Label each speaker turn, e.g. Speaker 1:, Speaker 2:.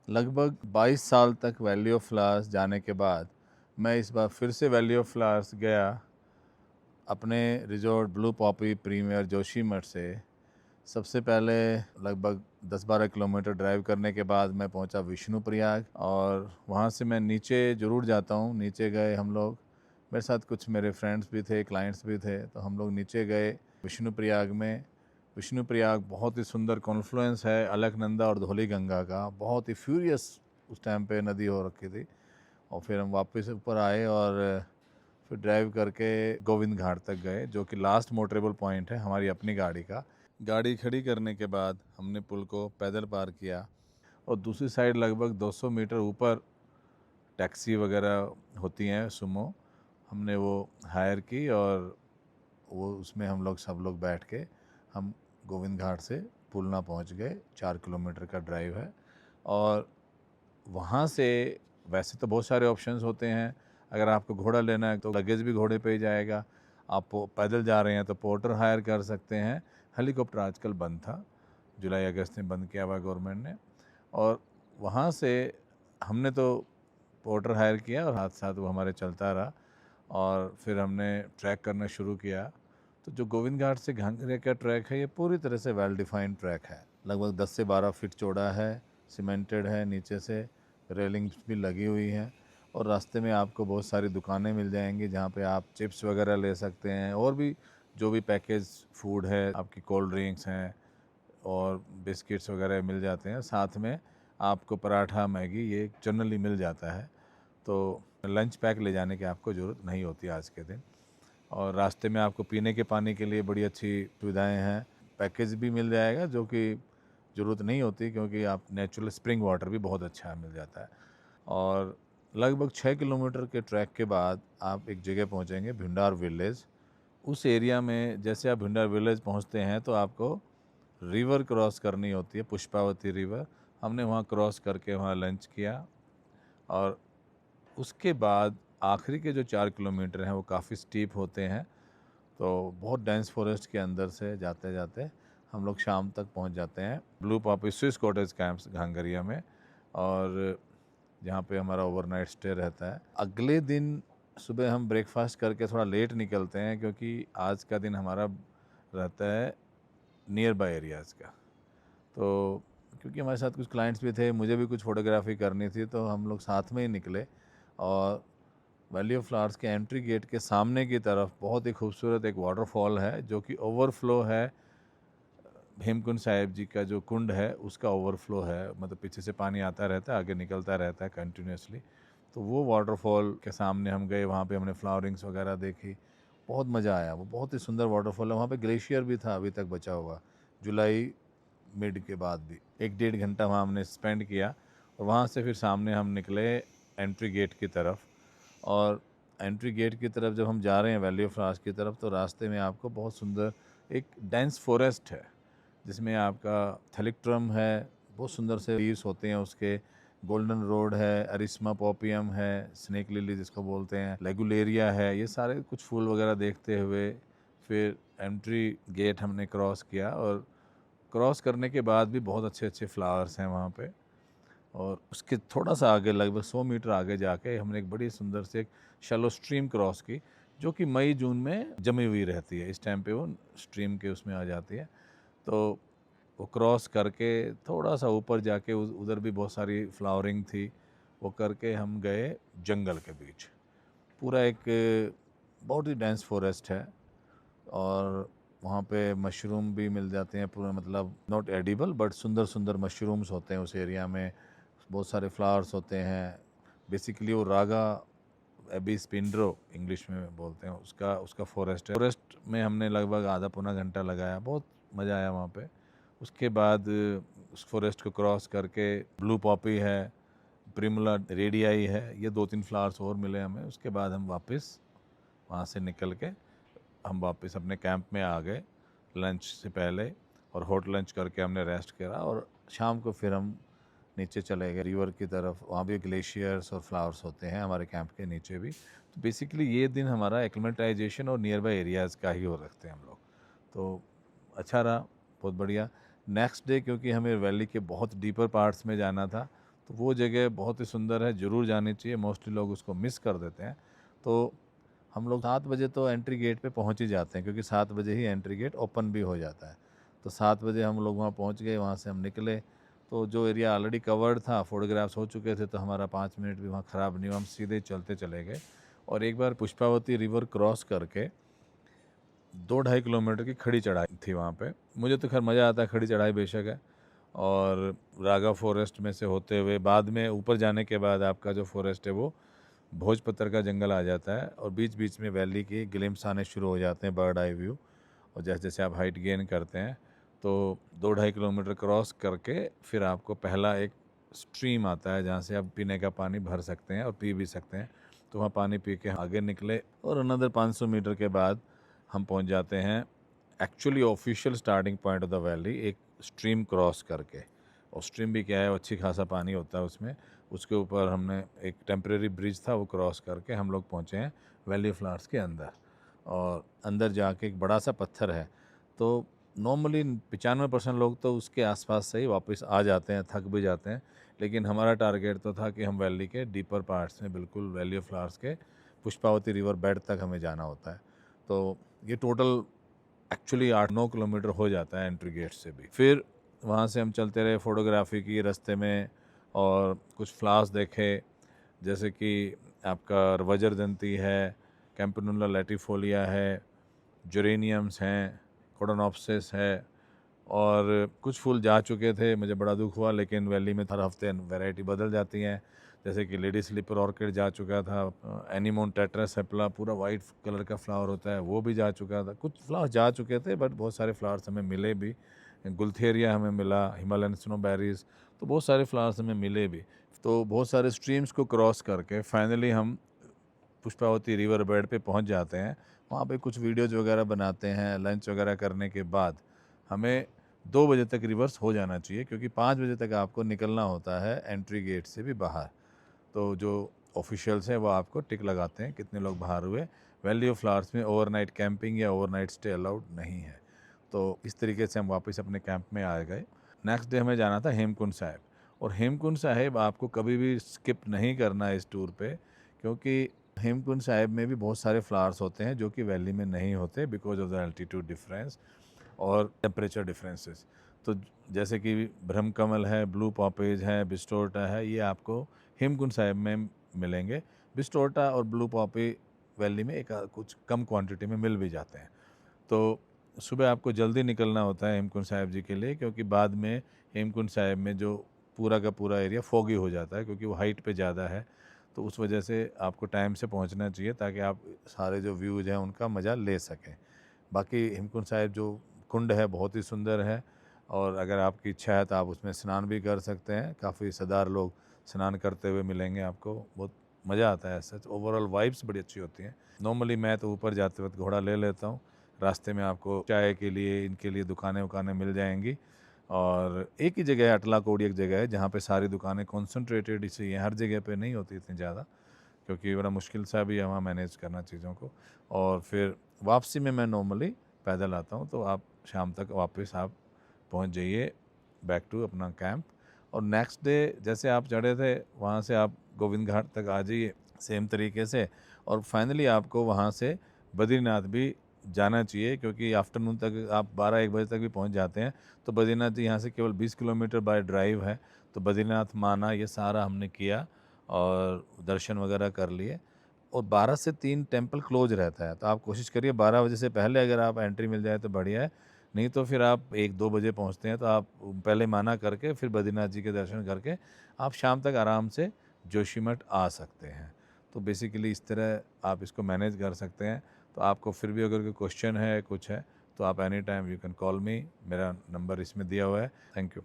Speaker 1: लगभग 22 साल तक वैली ऑफ फ्लावर्स जाने के बाद मैं इस बार फिर से वैली ऑफ फ्लावर्स गया अपने resort blue poppy premier Joshimath से। सबसे पहले लगभग 10-12 किलोमीटर ड्राइव करने के बाद मैं पहुंचा विष्णुप्रयाग और वहां से मैं नीचे ज़रूर जाता हूं। नीचे गए हम लोग, मेरे साथ कुछ मेरे फ्रेंड्स भी थे, क्लाइंट्स भी थे, तो हम लोग नीचे गए विष्णुप्रयाग में। विष्णुप्रयाग बहुत ही सुंदर कॉन्फ्लुएंस है अलकनंदा और धौली गंगा का। बहुत ही फ्यूरियस उस टाइम पे नदी हो रखी थी। और फिर हम वापस ऊपर आए और फिर ड्राइव करके गोविंद घाट तक गए, जो कि लास्ट मोटरेबल पॉइंट है हमारी अपनी गाड़ी का। गाड़ी खड़ी करने के बाद हमने पुल को पैदल पार किया और दूसरी साइड लगभग 200 मीटर ऊपर टैक्सी वगैरह होती हैं सुमो, हमने वो हायर की और वो उसमें हम लोग सब लोग बैठ के हम गोविंद घाट से पुलना पहुंच गए। 4 किलोमीटर का ड्राइव है और वहाँ से वैसे तो बहुत सारे ऑप्शंस होते हैं। अगर आपको घोड़ा लेना है तो लगेज भी घोड़े पे ही जाएगा। आप पैदल जा रहे हैं तो पोर्टर हायर कर सकते हैं। हेलीकॉप्टर आजकल बंद था, जुलाई अगस्त में बंद किया हुआ गवर्नमेंट ने। और वहाँ से हमने तो पोर्टर हायर किया और साथ साथ वो हमारे चलता रहा और फिर हमने ट्रैक करना शुरू किया। तो जो गोविंद घाट से घांगरे का ट्रैक है ये पूरी तरह से वेल डिफाइंड ट्रैक है। लगभग 10 से 12 फीट चौड़ा है, सीमेंटेड है, नीचे से रेलिंग्स भी लगी हुई हैं और रास्ते में आपको बहुत सारी दुकानें मिल जाएंगी जहाँ पे आप चिप्स वगैरह ले सकते हैं और भी जो भी पैकेज फूड है, आपकी कोल्ड ड्रिंक्स हैं और बिस्किट्स वगैरह मिल जाते हैं। साथ में आपको पराठा, मैगी ये जनरली मिल जाता है, तो लंच पैक ले जाने की आपको ज़रूरत नहीं होती आज के दिन। और रास्ते में आपको पीने के पानी के लिए बड़ी अच्छी सुविधाएं हैं। पैकेज भी मिल जाएगा जो कि ज़रूरत नहीं होती, क्योंकि आप नेचुरल स्प्रिंग वाटर भी बहुत अच्छा मिल जाता है। और लगभग 6 किलोमीटर के ट्रैक के बाद आप एक जगह पहुंचेंगे, भिंडार विलेज। उस एरिया में जैसे आप भिंडार विलेज पहुंचते हैं तो आपको रिवर क्रॉस करनी होती है, पुष्पावती रिवर। हमने वहां क्रॉस करके वहां लंच किया और उसके बाद आखिरी के जो 4 किलोमीटर हैं वो काफ़ी स्टीप होते हैं, तो बहुत डेंस फॉरेस्ट के अंदर से जाते जाते हम लोग शाम तक पहुंच जाते हैं blue Poppy Swiss cottage camps Ghangaria में, और जहाँ पे हमारा ओवरनाइट स्टे रहता है। अगले दिन सुबह हम ब्रेकफास्ट करके थोड़ा लेट निकलते हैं, क्योंकि आज का दिन हमारा रहता है नियर बाय एरियाज़ का। तो क्योंकि हमारे साथ कुछ क्लाइंट्स भी थे, मुझे भी कुछ फ़ोटोग्राफी करनी थी, तो हम लोग साथ में ही निकले। और वैली ऑफ फ्लावर्स के एंट्री गेट के सामने की तरफ बहुत ही खूबसूरत एक वाटरफॉल है, जो कि ओवरफ्लो है। हेमकुंड साहिब जी का जो कुंड है उसका ओवरफ्लो है, मतलब पीछे से पानी आता रहता है, आगे निकलता रहता है कंटिन्यूसली। तो वो वाटरफॉल के सामने हम गए, वहाँ पे हमने फ्लावरिंग्स वगैरह देखी, बहुत मज़ा आया। वो बहुत ही सुंदर वाटरफॉल है। वहाँ पे ग्लेशियर भी था अभी तक बचा हुआ, जुलाई मिड के बाद भी 1-1.5 घंटा वहाँ हमने स्पेंड किया। और वहाँ से फिर सामने हम निकले एंट्री गेट की तरफ। और एंट्री गेट की तरफ जब हम जा रहे हैं वैली ऑफ फ्लावर्स की तरफ, तो रास्ते में आपको बहुत सुंदर एक डेंस फॉरेस्ट है, जिसमें आपका थैलिक्ट्रम है, बहुत सुंदर से लीव्स होते हैं उसके, गोल्डन रोड है, अरिस्मा पॉपियम है, स्नेक लिली जिसको बोलते हैं, लेगुलेरिया है, ये सारे कुछ फूल वगैरह देखते हुए फिर एंट्री गेट हमने क्रॉस किया। और क्रॉस करने के बाद भी बहुत अच्छे अच्छे फ्लावर्स हैं वहाँ पे। और उसके थोड़ा सा आगे लगभग 100 मीटर आगे जाके हमने एक बड़ी सुंदर से एक शैलो स्ट्रीम क्रॉस की, जो कि मई जून में जमी हुई रहती है। इस टाइम पे वो स्ट्रीम के उसमें आ जाती है। तो वो क्रॉस करके थोड़ा सा ऊपर जाके उधर भी बहुत सारी फ्लावरिंग थी, वो करके हम गए जंगल के बीच। पूरा एक बहुत ही डेंस फॉरेस्ट है और वहाँ पे मशरूम भी मिल जाते हैं पूरा, मतलब नॉट एडिबल बट सुंदर सुंदर मशरूम्स होते हैं उस एरिया में। बहुत सारे फ्लावर्स होते हैं। बेसिकली वो रागा एबी स्पिंड्रो इंग्लिश में बोलते हैं, उसका उसका फॉरेस्ट है। फॉरेस्ट में हमने लगभग आधा पौना घंटा लगाया, बहुत मज़ा आया वहाँ पे। उसके बाद उस फॉरेस्ट को क्रॉस करके ब्लू पॉपी है, प्रिमुला रेडियाई है, ये 2-3 फ्लावर्स और मिले हमें। उसके बाद हम वापस वहाँ से निकल के हम वापस अपने कैंप में आ गए लंच से पहले, और हॉट लंच करके हमने रेस्ट करा और शाम को फिर हम नीचे चले गए रिवर की तरफ। वहाँ भी ग्लेशियर्स और फ्लावर्स होते हैं हमारे कैंप के नीचे भी। तो बेसिकली ये दिन हमारा एक्लिमेटाइजेशन और नियर बाई एरियाज़ का ही हो रखते हैं हम लोग। तो अच्छा रहा, बहुत बढ़िया। नेक्स्ट डे क्योंकि हमें वैली के बहुत डीपर पार्ट्स में जाना था, तो वो जगह बहुत ही सुंदर है, ज़रूर जानी चाहिए। मोस्टली लोग उसको मिस कर देते हैं। तो हम लोग 7 बजे तो एंट्री गेट पे पहुंच ही जाते हैं, क्योंकि 7 बजे ही एंट्री गेट ओपन भी हो जाता है। तो 7 बजे हम लोग वहाँ पहुँच गए, वहाँ से हम निकले। तो जो एरिया ऑलरेडी कवर्ड था, फोटोग्राफ्स हो चुके थे, तो हमारा 5 मिनट भी वहाँ ख़राब नहीं हुआ, हम सीधे चलते चले गए। और एक बार पुष्पावती रिवर क्रॉस करके 2-2.5 किलोमीटर की खड़ी चढ़ाई थी वहाँ पे। मुझे तो खैर मज़ा आता है, खड़ी चढ़ाई बेशक है। और रागा फॉरेस्ट में से होते हुए बाद में ऊपर जाने के बाद आपका जो फॉरेस्ट है वो भोजपत्र का जंगल आ जाता है, और बीच बीच में वैली की ग्लिम्स आने शुरू हो जाते हैं, बर्ड आई व्यू। और जैसे जैसे आप हाइट गेन करते हैं तो 2-2.5 किलोमीटर क्रॉस करके फिर आपको पहला एक स्ट्रीम आता है, जहाँ से आप पीने का पानी भर सकते हैं और पी भी सकते हैं। तो वहाँ पानी पी के आगे निकले, और अनदर 500 मीटर के बाद हम पहुँच जाते हैं actually official starting point of the valley, एक स्ट्रीम क्रॉस करके। और स्ट्रीम भी क्या है, अच्छी खासा पानी होता है उसमें। उसके ऊपर हमने एक टेम्परेरी ब्रिज था, वो क्रॉस करके हम लोग पहुँचे हैं वैली ऑफ फ्लावर्स के अंदर। और अंदर जाके एक बड़ा सा पत्थर है, तो नॉर्मली 95% लोग तो उसके आसपास से ही वापस आ जाते हैं, थक भी जाते हैं। लेकिन हमारा टारगेट तो था कि हम वैली के डीपर पार्ट्स में, बिल्कुल वैली ऑफ फ्लावर्स के पुष्पावती रिवर बेड तक हमें जाना होता है। तो ये टोटल एक्चुअली 8-9 किलोमीटर हो जाता है एंट्री गेट से भी। फिर वहाँ से हम चलते रहे फोटोग्राफी की रास्ते में, और कुछ फ्लावर्स देखे, जैसे कि आपका वज्रदंती है, कैम्पनुला लैटिफोलिया है, जेरेनियम्स हैं, कोडोनॉप्सिस है। और कुछ फूल जा चुके थे, मुझे बड़ा दुख हुआ, लेकिन वैली में हर हफ्ते वैरायटी बदल जाती हैं। जैसे कि लेडी स्लीपर ऑर्किड जा चुका था, एनीमोन टेट्रासेप्ला पूरा वाइट कलर का फ्लावर होता है, वो भी जा चुका था। कुछ फ्लावर्स जा चुके थे, बट बहुत सारे फ्लावर्स हमें मिले भी। गुलथेरिया हमें मिला, हिमालयन स्नोबेरीज, तो बहुत सारे फ्लावर्स हमें मिले भी। तो बहुत सारे स्ट्रीम्स को क्रॉस करके फाइनली हम पुष्पावती रिवर बेड पे पहुंच जाते हैं। वहाँ पे कुछ वीडियोज़ वगैरह बनाते हैं। लंच वगैरह करने के बाद हमें 2 बजे तक रिवर्स हो जाना चाहिए, क्योंकि 5 बजे तक आपको निकलना होता है एंट्री गेट से भी बाहर। तो जो ऑफिशियल्स हैं वो आपको टिक लगाते हैं कितने लोग बाहर हुए। वैली ऑफ फ्लावर्स में ओवरनाइट कैंपिंग या ओवरनाइट स्टे अलाउड नहीं है। तो इस तरीके से हम वापस अपने कैंप में आ गए। नेक्स्ट डे हमें जाना था हेमकुंड साहिब, और हेमकुंड साहिब आपको कभी भी स्किप नहीं करना है इस टूर पे, क्योंकि हेमकुंड साहिब में भी बहुत सारे फ्लावर्स होते हैं जो कि वैली में नहीं होते, because of the altitude difference और टेम्परेचर डिफरेंसेस। तो जैसे कि ब्रह्मकमल है, ब्लू पॉपेज है, बिस्टोर्टा है, ये आपको हेमकुंड साहिब में मिलेंगे। बिस्टोर्टा और ब्लू पॉपी वैली में एक कुछ कम क्वांटिटी में मिल भी जाते हैं। तो सुबह आपको जल्दी निकलना होता है हेमकुंड साहिब जी के लिए, क्योंकि बाद में हेमकुंड साहिब में जो पूरा का पूरा एरिया फॉगी हो जाता है, क्योंकि वो हाइट पे ज़्यादा है। तो उस वजह से आपको टाइम से पहुंचना चाहिए, ताकि आप सारे जो व्यूज़ हैं उनका मज़ा ले सकें। बाकी हेमकुंड साहिब जो कुंड है बहुत ही सुंदर है, और अगर आपकी इच्छा है तो आप उसमें स्नान भी कर सकते हैं। काफ़ी सरदार लोग स्नान करते हुए मिलेंगे आपको, बहुत मज़ा आता है। सच ओवरऑल वाइब्स बड़ी अच्छी होती हैं। नॉर्मली मैं तो ऊपर जाते वक्त घोड़ा ले लेता हूँ। रास्ते में आपको चाय के लिए, इनके लिए दुकानें वकानें मिल जाएंगी। और एक ही जगह है, अटला कोडी एक जगह है जहाँ पे सारी दुकानें कॉन्सेंट्रेटेड इसलिए हर जगह पे नहीं होती इतनी ज़्यादा, क्योंकि बड़ा मुश्किल सा भी है वहाँ मैनेज करना चीज़ों को। और फिर वापसी में मैं नॉर्मली पैदल आता हूँ, तो आप शाम तक वापस आप पहुँच जाइए बैक टू अपना कैंप। और नेक्स्ट डे जैसे आप चढ़े थे वहाँ से आप गोविंद घाट तक आ जाइए सेम तरीके से। और फाइनली आपको वहाँ से बद्रीनाथ भी जाना चाहिए, क्योंकि आफ्टरनून तक आप 12-1 बजे तक भी पहुँच जाते हैं। तो बद्रीनाथ जी यहाँ से केवल 20 किलोमीटर बाय ड्राइव है। तो बद्रीनाथ, माना, ये सारा हमने किया और दर्शन वगैरह कर लिए। और 12 से 3 टेम्पल क्लोज रहता है, तो आप कोशिश करिए 12 बजे से पहले अगर आप एंट्री मिल जाए तो बढ़िया है। नहीं तो फिर आप 1-2 बजे पहुंचते हैं, तो आप पहले माना करके फिर बद्रीनाथ जी के दर्शन करके आप शाम तक आराम से जोशीमठ आ सकते हैं। तो बेसिकली इस तरह आप इसको मैनेज कर सकते हैं। तो आपको फिर भी अगर कोई क्वेश्चन है, कुछ है, तो आप any time you can call मी। मेरा नंबर इसमें दिया हुआ है। Thank you.